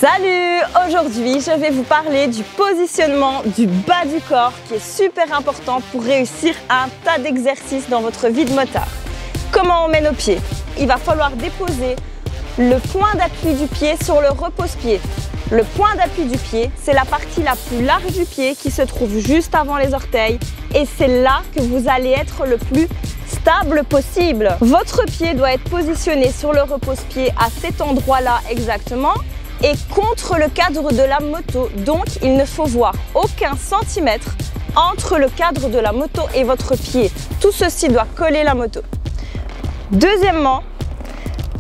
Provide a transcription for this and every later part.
Salut! Aujourd'hui, je vais vous parler du positionnement du bas du corps qui est super important pour réussir un tas d'exercices dans votre vie de motard. Comment on met nos pieds? Il va falloir déposer le point d'appui du pied sur le repose-pied. Le point d'appui du pied, c'est la partie la plus large du pied qui se trouve juste avant les orteils et c'est là que vous allez être le plus stable possible. Votre pied doit être positionné sur le repose-pied à cet endroit-là exactement et contre le cadre de la moto. Donc, il ne faut voir aucun centimètre entre le cadre de la moto et votre pied. Tout ceci doit coller la moto. Deuxièmement,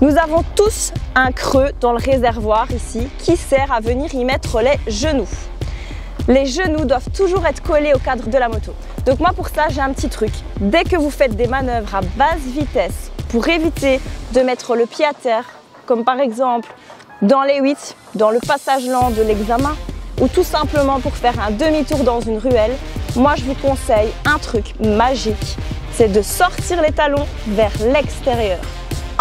nous avons tous un creux dans le réservoir ici qui sert à venir y mettre les genoux. Les genoux doivent toujours être collés au cadre de la moto. Donc moi pour ça j'ai un petit truc. Dès que vous faites des manœuvres à basse vitesse pour éviter de mettre le pied à terre, comme par exemple dans les 8, dans le passage lent de l'examen ou tout simplement pour faire un demi-tour dans une ruelle, moi je vous conseille un truc magique, c'est de sortir les talons vers l'extérieur.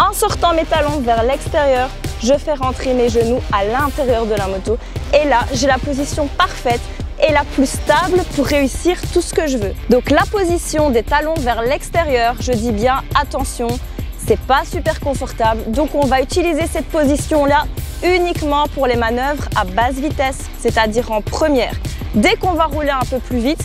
En sortant mes talons vers l'extérieur, je fais rentrer mes genoux à l'intérieur de la moto et là, j'ai la position parfaite et la plus stable pour réussir tout ce que je veux. Donc la position des talons vers l'extérieur, je dis bien attention, c'est pas super confortable. Donc on va utiliser cette position-là uniquement pour les manœuvres à basse vitesse, c'est-à-dire en première. Dès qu'on va rouler un peu plus vite,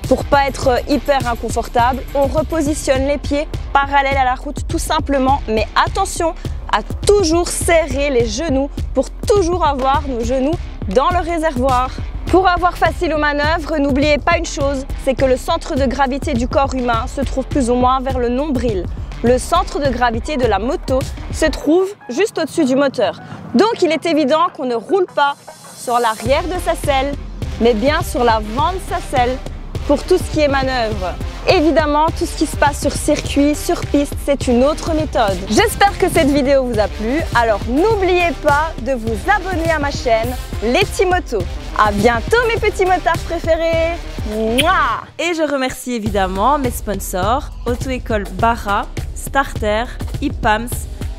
pour pas être hyper inconfortable, on repositionne les pieds parallèles à la route tout simplement. Mais attention à toujours serrer les genoux pour toujours avoir nos genoux dans le réservoir. Pour avoir facile aux manœuvres, n'oubliez pas une chose, c'est que le centre de gravité du corps humain se trouve plus ou moins vers le nombril. Le centre de gravité de la moto se trouve juste au-dessus du moteur. Donc il est évident qu'on ne roule pas sur l'arrière de sa selle, mais bien sur l'avant de sa selle pour tout ce qui est manœuvre. Évidemment, tout ce qui se passe sur circuit, sur piste, c'est une autre méthode. J'espère que cette vidéo vous a plu. Alors n'oubliez pas de vous abonner à ma chaîne Letty Moto. À bientôt mes petits motards préférés. Mouah! Et je remercie évidemment mes sponsors, Auto-École Bara, Starter, IPAMS,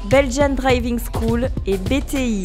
Belgian Driving School et BTI.